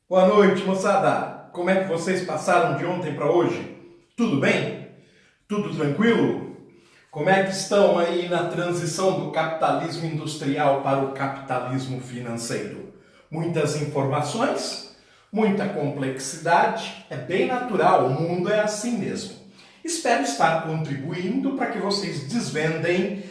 Boa noite, moçada! Como é que vocês passaram de ontem para hoje? Tudo bem? Tudo tranquilo? Como é que estão aí na transição do capitalismo industrial para o capitalismo financeiro? Muitas informações, muita complexidade, é bem natural, o mundo é assim mesmo. Espero estar contribuindo para que vocês desvendem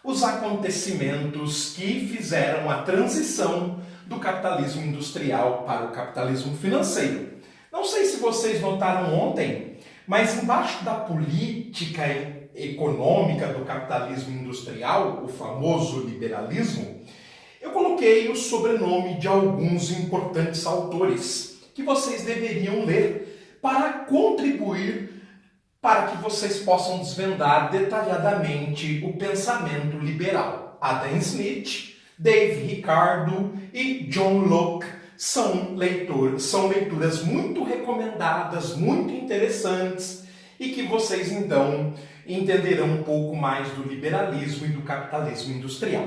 os acontecimentos que fizeram a transição do capitalismo industrial para o capitalismo financeiro. Não sei se vocês notaram ontem, mas embaixo da política econômica do capitalismo industrial, o famoso liberalismo, eu coloquei o sobrenome de alguns importantes autores que vocês deveriam ler para contribuir para que vocês possam desvendar detalhadamente o pensamento liberal. Adam Smith, Dave Ricardo e John Locke são leituras muito recomendadas, muito interessantes e que vocês então entenderão um pouco mais do liberalismo e do capitalismo industrial.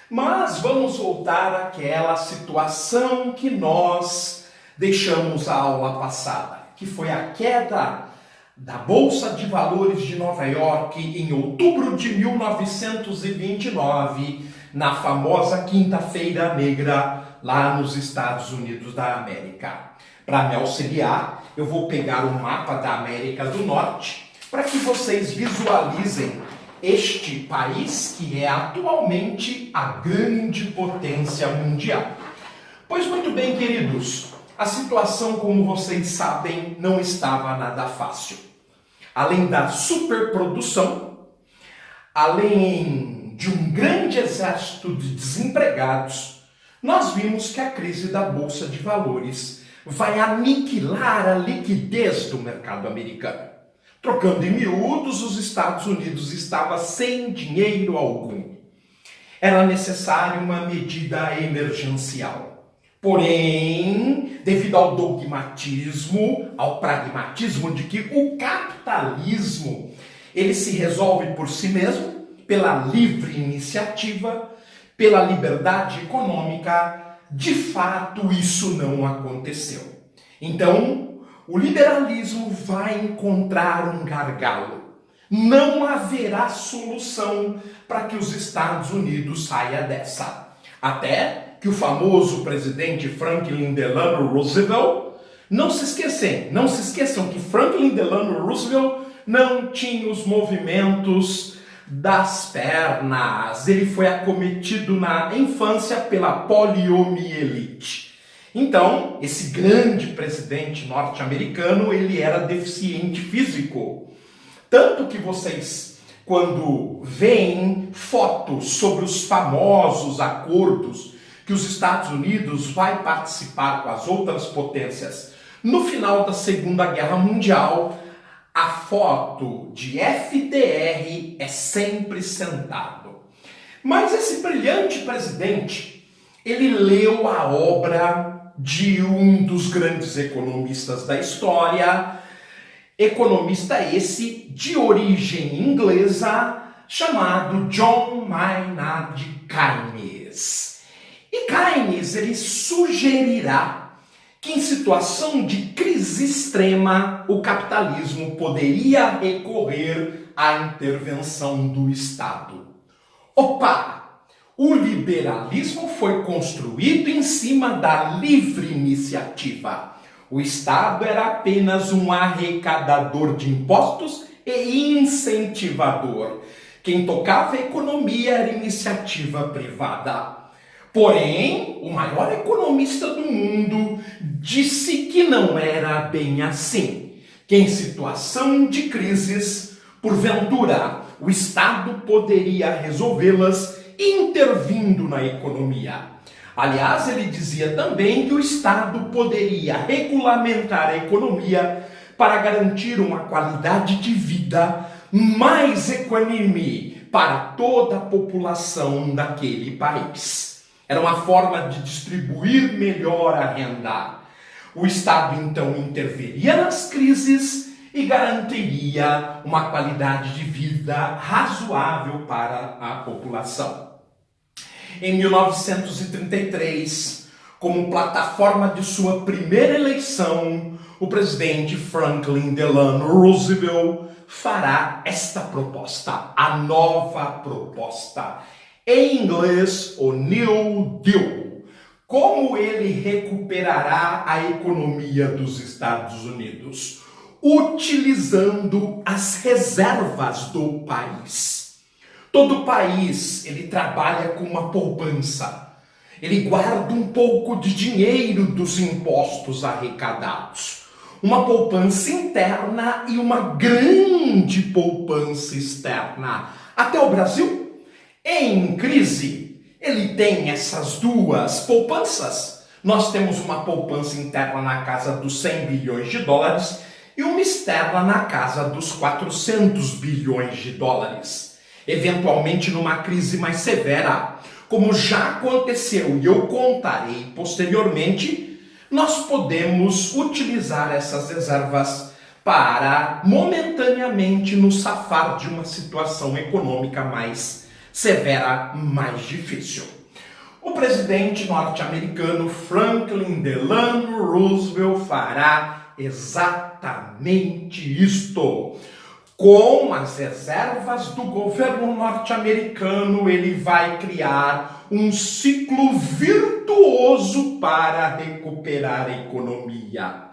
Mas vamos voltar àquela situação que nós deixamos a aula passada, que foi a queda da Bolsa de Valores de Nova York em outubro de 1929, na famosa Quinta-feira Negra, lá nos Estados Unidos da América. Para me auxiliar, eu vou pegar o mapa da América do Norte para que vocês visualizem este país que é atualmente a grande potência mundial. Pois muito bem, queridos, a situação, como vocês sabem, não estava nada fácil. Além da superprodução, além de um grande exército de desempregados, nós vimos que a crise da Bolsa de Valores vai aniquilar a liquidez do mercado americano. Trocando em miúdos, os Estados Unidos estava sem dinheiro algum. Era necessária uma medida emergencial. Porém, devido ao dogmatismo, ao pragmatismo de que o capitalismo ele se resolve por si mesmo, pela livre iniciativa, pela liberdade econômica, de fato isso não aconteceu. Então, o liberalismo vai encontrar um gargalo. Não haverá solução para que os Estados Unidos saia dessa. Até que o famoso presidente Franklin Delano Roosevelt, não se esqueçam que Franklin Delano Roosevelt não tinha os movimentos das pernas. Ele foi acometido na infância pela poliomielite. Então, esse grande presidente norte-americano, ele era deficiente físico. Tanto que vocês, quando veem fotos sobre os famosos acordos que os Estados Unidos vai participar com as outras potências no final da Segunda Guerra Mundial, a foto de FDR é sempre sentado. Mas esse brilhante presidente, ele leu a obra de um dos grandes economistas da história, economista esse de origem inglesa, chamado John Maynard Keynes. E Keynes, ele sugerirá que em situação de crise extrema, o capitalismo poderia recorrer à intervenção do Estado. Opa! O liberalismo foi construído em cima da livre iniciativa. O Estado era apenas um arrecadador de impostos e incentivador. Quem tocava a economia era iniciativa privada. Porém, o maior economista do mundo disse que não era bem assim. Que em situação de crises, porventura, o Estado poderia resolvê-las intervindo na economia. Aliás, ele dizia também que o Estado poderia regulamentar a economia para garantir uma qualidade de vida mais equânime para toda a população daquele país. Era uma forma de distribuir melhor a renda. O Estado, então, interviria nas crises e garantiria uma qualidade de vida razoável para a população. Em 1933, como plataforma de sua primeira eleição, o presidente Franklin Delano Roosevelt fará esta proposta, a nova proposta. Em inglês, o New Deal. Como ele recuperará a economia dos Estados Unidos? Utilizando as reservas do país. Todo país, ele trabalha com uma poupança. Ele guarda um pouco de dinheiro dos impostos arrecadados. Uma poupança interna e uma grande poupança externa. Até o Brasil, em crise, ele tem essas duas poupanças. Nós temos uma poupança interna na casa dos 100 bilhões de dólares e uma externa na casa dos 400 bilhões de dólares. Eventualmente, numa crise mais severa, como já aconteceu e eu contarei posteriormente, nós podemos utilizar essas reservas para momentaneamente nos safar de uma situação econômica mais severa, mais difícil. O presidente norte-americano Franklin Delano Roosevelt fará exatamente isto. Com as reservas do governo norte-americano, ele vai criar um ciclo virtuoso para recuperar a economia.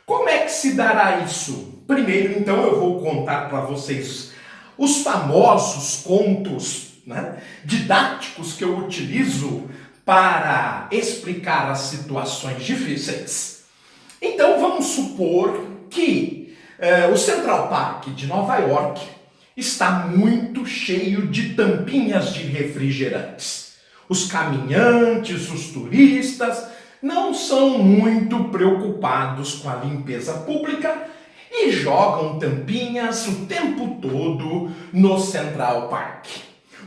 Como é que se dará isso? Primeiro, então, eu vou contar para vocês os famosos contos, didáticos que eu utilizo para explicar as situações difíceis. Então, vamos supor que o Central Park de Nova York está muito cheio de tampinhas de refrigerantes. Os caminhantes, os turistas não são muito preocupados com a limpeza pública e jogam tampinhas o tempo todo no Central Park.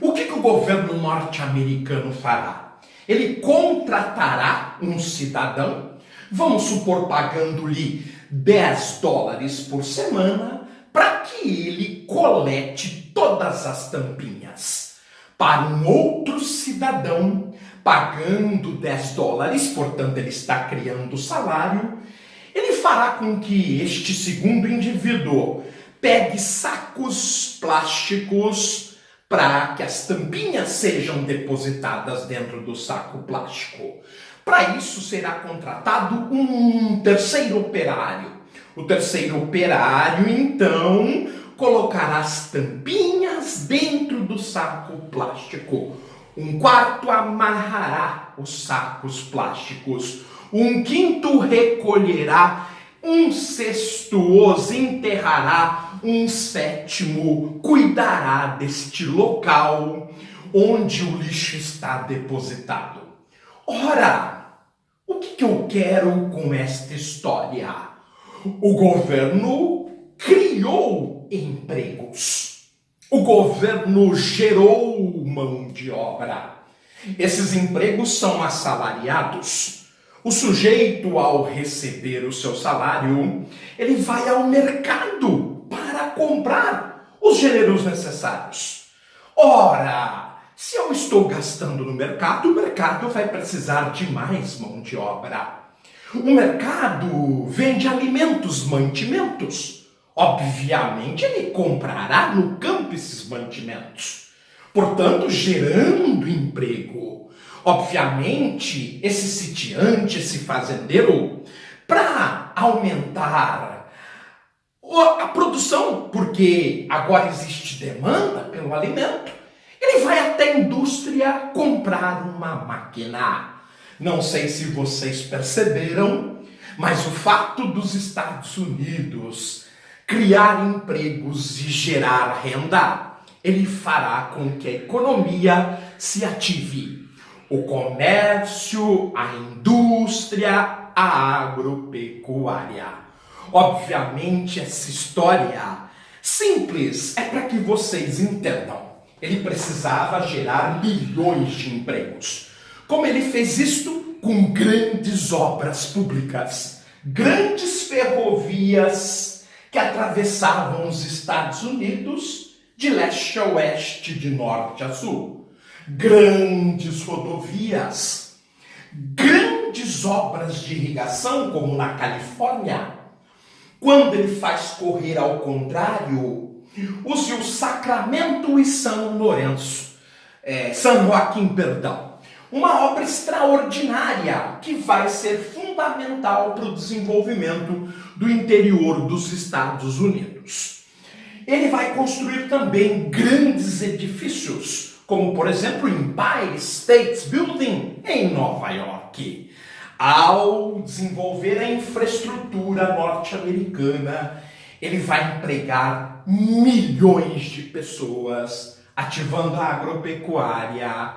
O que o governo norte-americano fará? Ele contratará um cidadão, vamos supor pagando-lhe $10 por semana, para que ele colete todas as tampinhas. Para um outro cidadão, pagando $10, portanto ele está criando salário, ele fará com que este segundo indivíduo pegue sacos plásticos para que as tampinhas sejam depositadas dentro do saco plástico. Para isso será contratado um terceiro operário. O terceiro operário, então, colocará as tampinhas dentro do saco plástico. Um quarto amarrará os sacos plásticos. Um quinto recolherá. Um sexto os enterrará. Um sétimo cuidará deste local onde o lixo está depositado. Ora, o que eu quero com esta história? O governo criou empregos. O governo gerou mão de obra. Esses empregos são assalariados. O sujeito, ao receber o seu salário, ele vai ao mercado para comprar os gêneros necessários. Ora, se eu estou gastando no mercado, o mercado vai precisar de mais mão de obra. O mercado vende alimentos, mantimentos. Obviamente, ele comprará no campo esses mantimentos, portanto, gerando emprego. Obviamente, esse sitiante, esse fazendeiro, para aumentar a produção, porque agora existe demanda pelo alimento, ele vai até a indústria comprar uma máquina. Não sei se vocês perceberam, mas o fato dos Estados Unidos criar empregos e gerar renda, ele fará com que a economia se ative. O comércio, a indústria, a agropecuária. Obviamente, essa história simples é para que vocês entendam. Ele precisava gerar milhões de empregos. Como ele fez isto? Com grandes obras públicas, grandes ferrovias que atravessavam os Estados Unidos de leste a oeste, de norte a sul. Grandes rodovias, grandes grandes obras de irrigação, como na Califórnia, quando ele faz correr ao contrário, use o Sacramento e São Joaquim, perdão. Uma obra extraordinária que vai ser fundamental para o desenvolvimento do interior dos Estados Unidos. Ele vai construir também grandes edifícios, como por exemplo o Empire State Building em Nova York. Ao desenvolver a infraestrutura norte-americana, ele vai empregar milhões de pessoas, ativando a agropecuária,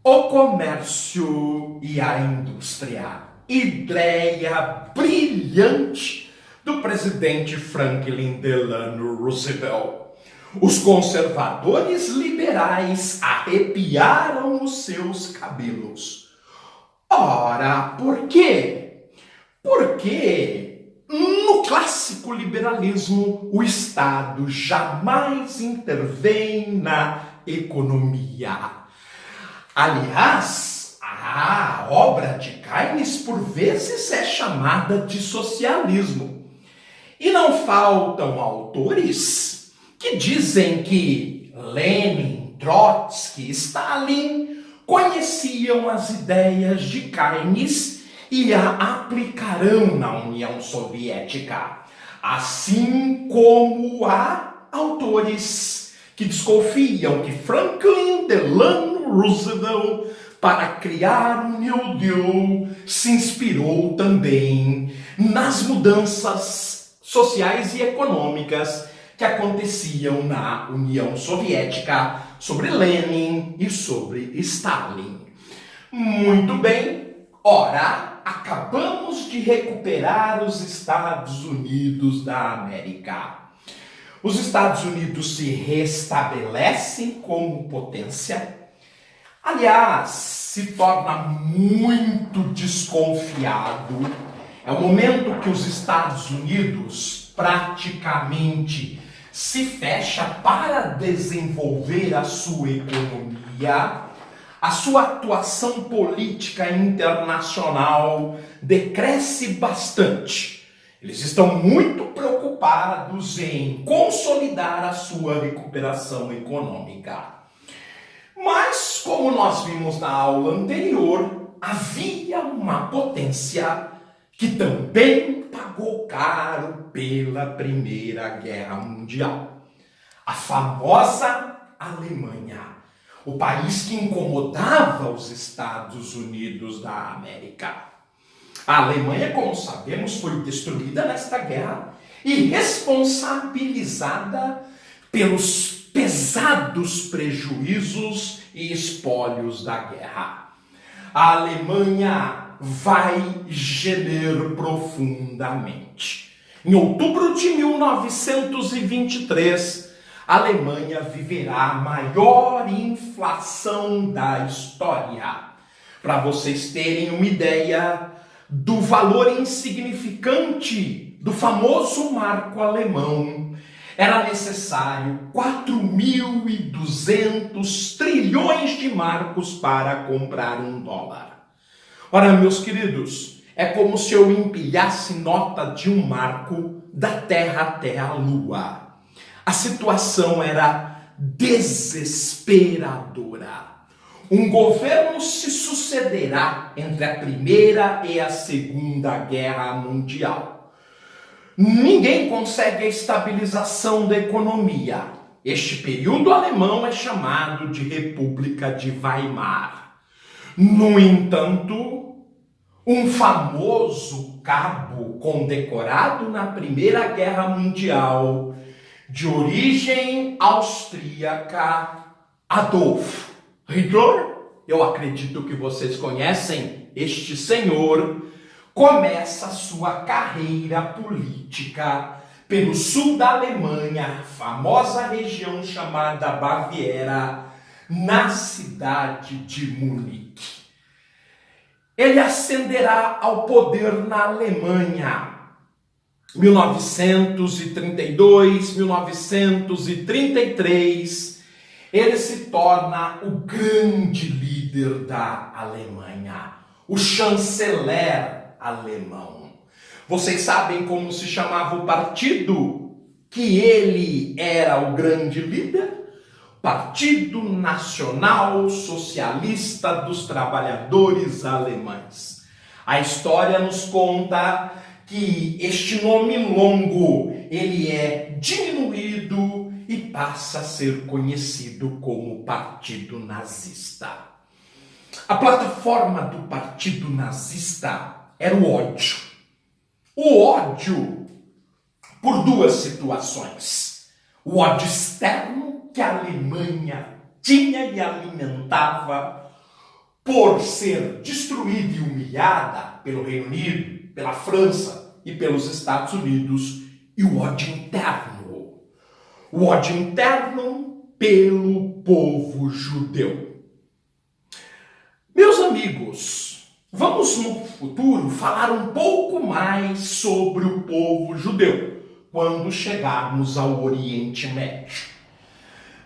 o comércio e a indústria. Ideia brilhante do presidente Franklin Delano Roosevelt. Os conservadores liberais arrepiaram os seus cabelos. Ora, por quê? Porque no clássico liberalismo o Estado jamais intervém na economia. Aliás, a obra de Keynes por vezes é chamada de socialismo. E não faltam autores que dizem que Lenin, Trotsky, Stalin conheciam as ideias de Keynes e a aplicarão na União Soviética, assim como há autores que desconfiam que Franklin Delano Roosevelt, para criar o New Deal, se inspirou também nas mudanças sociais e econômicas que aconteciam na União Soviética, sobre Lenin e sobre Stalin. Muito bem, ora, acabamos de recuperar os Estados Unidos da América. Os Estados Unidos se restabelecem como potência. Aliás, se torna muito desconfiado. É o momento que os Estados Unidos praticamente se fecha para desenvolver a sua economia. A sua atuação política internacional decresce bastante. Eles estão muito preocupados em consolidar a sua recuperação econômica. Mas, como nós vimos na aula anterior, havia uma potência que também pagou caro pela Primeira Guerra Mundial. A famosa Alemanha, o país que incomodava os Estados Unidos da América. A Alemanha, como sabemos, foi destruída nesta guerra e responsabilizada pelos pesados prejuízos e espólios da guerra. A Alemanha vai gemer profundamente. Em outubro de 1923, a Alemanha viverá a maior inflação da história. Para vocês terem uma ideia do valor insignificante do famoso marco alemão, era necessário 4.200 trilhões de marcos para comprar um dólar. Ora, meus queridos, é como se eu empilhasse nota de um marco da Terra até a Lua. A situação era desesperadora. Um governo se sucederá entre a Primeira e a Segunda Guerra Mundial. Ninguém consegue a estabilização da economia. Este período alemão é chamado de República de Weimar. No entanto, um famoso cabo condecorado na Primeira Guerra Mundial, de origem austríaca, Adolf Hitler, eu acredito que vocês conhecem este senhor, começa a sua carreira política pelo sul da Alemanha, famosa região chamada Baviera, na cidade de Munique. Ele ascenderá ao poder na Alemanha, 1932, 1933, ele se torna o grande líder da Alemanha, o chanceler alemão. Vocês sabem como se chamava o partido que ele era o grande líder? Partido Nacional Socialista dos Trabalhadores Alemães. A história nos conta que este nome longo, ele é diminuído e passa a ser conhecido como Partido Nazista. A plataforma do Partido Nazista era o ódio. O ódio por duas situações. O ódio externo que a Alemanha tinha e alimentava por ser destruída e humilhada pelo Reino Unido, pela França e pelos Estados Unidos, e o ódio interno. O ódio interno pelo povo judeu. Meus amigos, vamos no futuro falar um pouco mais sobre o povo judeu, quando chegarmos ao Oriente Médio.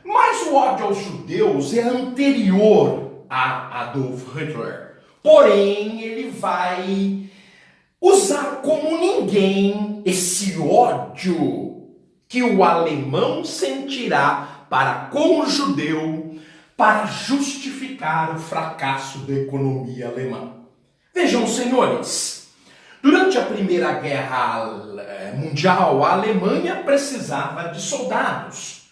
Mas o ódio aos judeus é anterior a Adolf Hitler. Porém, ele vai usar como ninguém esse ódio que o alemão sentirá para com o judeu para justificar o fracasso da economia alemã. Vejam, senhores, durante a Primeira Guerra Mundial, a Alemanha precisava de soldados.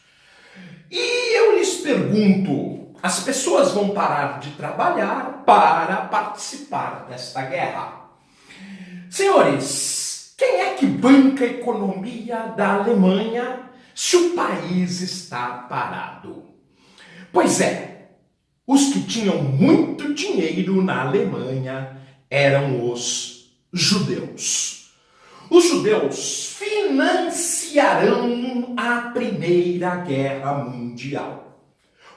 E eu lhes pergunto, as pessoas vão parar de trabalhar para participar desta guerra? Senhores, quem é que banca a economia da Alemanha se o país está parado? Pois é, os que tinham muito dinheiro na Alemanha eram os judeus. Os judeus financiarão a Primeira Guerra Mundial.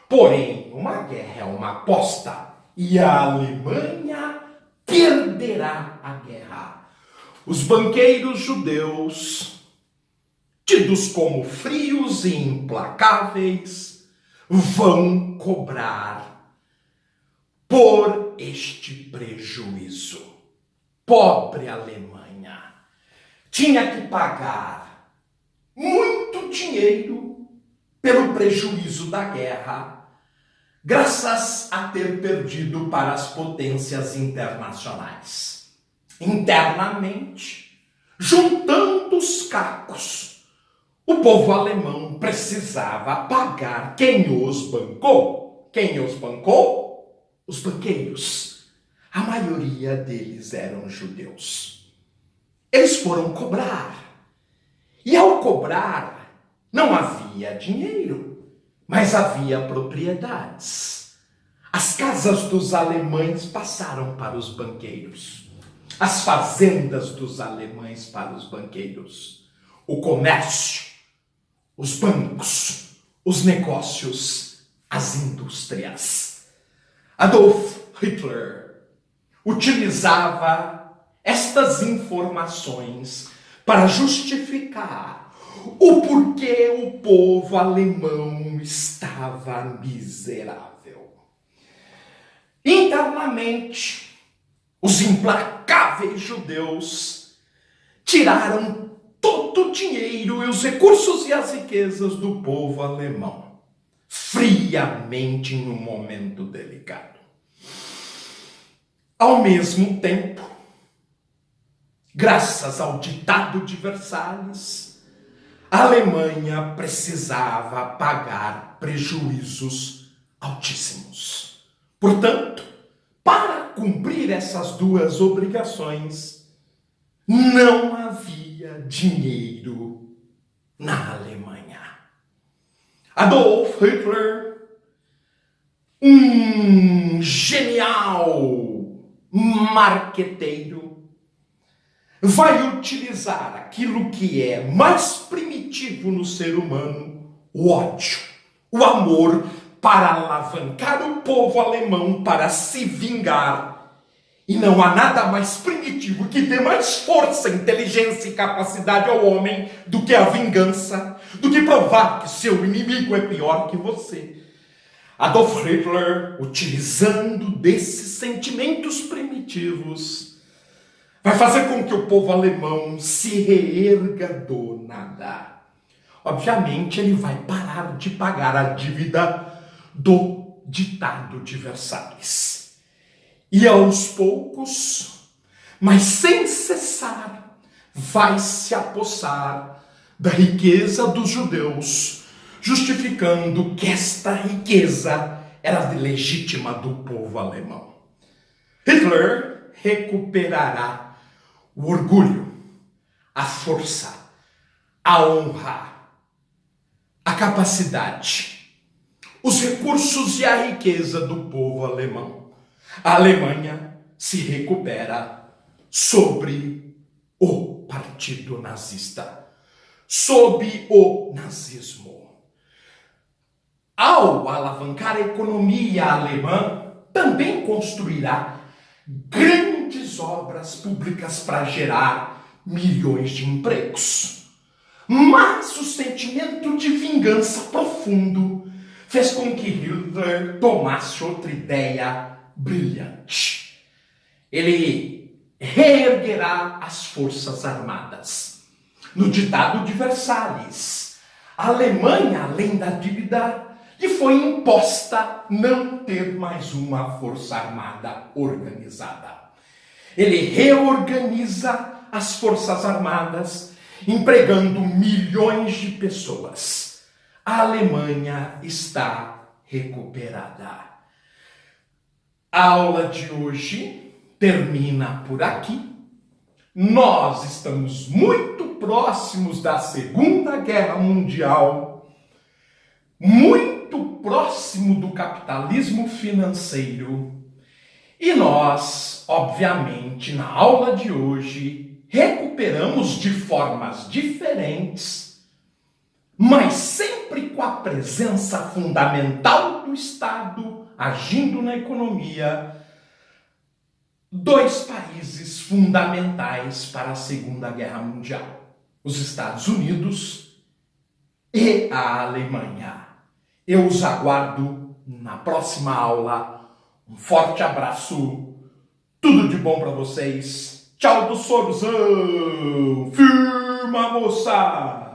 Porém, uma guerra é uma aposta e a Alemanha perderá a guerra. Os banqueiros judeus, tidos como frios e implacáveis, vão cobrar por este prejuízo. Pobre Alemanha tinha que pagar muito dinheiro pelo prejuízo da guerra, graças a ter perdido para as potências internacionais. Internamente, juntando os cacos, o povo alemão precisava pagar quem os bancou. Quem os bancou? Os banqueiros. A maioria deles eram judeus. Eles foram cobrar. E ao cobrar, não havia dinheiro, mas havia propriedades. As casas dos alemães passaram para os banqueiros. As fazendas dos alemães para os banqueiros. O comércio, os bancos, os negócios, as indústrias. Adolf Hitler utilizava estas informações para justificar o porquê o povo alemão estava miserável. Internamente, os implacáveis judeus tiraram todo o dinheiro e os recursos e as riquezas do povo alemão, friamente em um momento delicado. Ao mesmo tempo, graças ao ditado de Versalhes, a Alemanha precisava pagar prejuízos altíssimos. Portanto, para cumprir essas duas obrigações, não havia dinheiro na Alemanha. Adolf Hitler, um genial marqueteiro, vai utilizar aquilo que é mais primitivo no ser humano, o ódio, o amor, para alavancar o povo alemão para se vingar. E não há nada mais primitivo que dê mais força, inteligência e capacidade ao homem do que a vingança, do que provar que seu inimigo é pior que você. Adolf Hitler, utilizando desses sentimentos primitivos, vai fazer com que o povo alemão se reerga do nada. Obviamente, ele vai parar de pagar a dívida do Ditado de Versalhes. E aos poucos, mas sem cessar, vai se apossar da riqueza dos judeus, justificando que esta riqueza era legítima do povo alemão. Hitler recuperará o orgulho, a força, a honra, a capacidade, os recursos e a riqueza do povo alemão. A Alemanha se recupera sobre o partido nazista, sob o nazismo. Ao alavancar a economia alemã, também construirá grandes obras públicas para gerar milhões de empregos. Mas o sentimento de vingança profundo fez com que Hitler tomasse outra ideia brilhante. Ele reerguerá as forças armadas. No Ditado de Versalhes, a Alemanha, além da dívida, lhe foi imposta não ter mais uma força armada organizada. Ele reorganiza as forças armadas, empregando milhões de pessoas. A Alemanha está recuperada. A aula de hoje termina por aqui. Nós estamos muito próximos da Segunda Guerra Mundial, muito próximo do capitalismo financeiro. E nós, obviamente, na aula de hoje, recuperamos de formas diferentes, mas sempre com a presença fundamental do Estado agindo na economia, dois países fundamentais para a Segunda Guerra Mundial: os Estados Unidos e a Alemanha. Eu os aguardo na próxima aula. Um forte abraço, tudo de bom para vocês. Tchau do Sorozão, firma moça!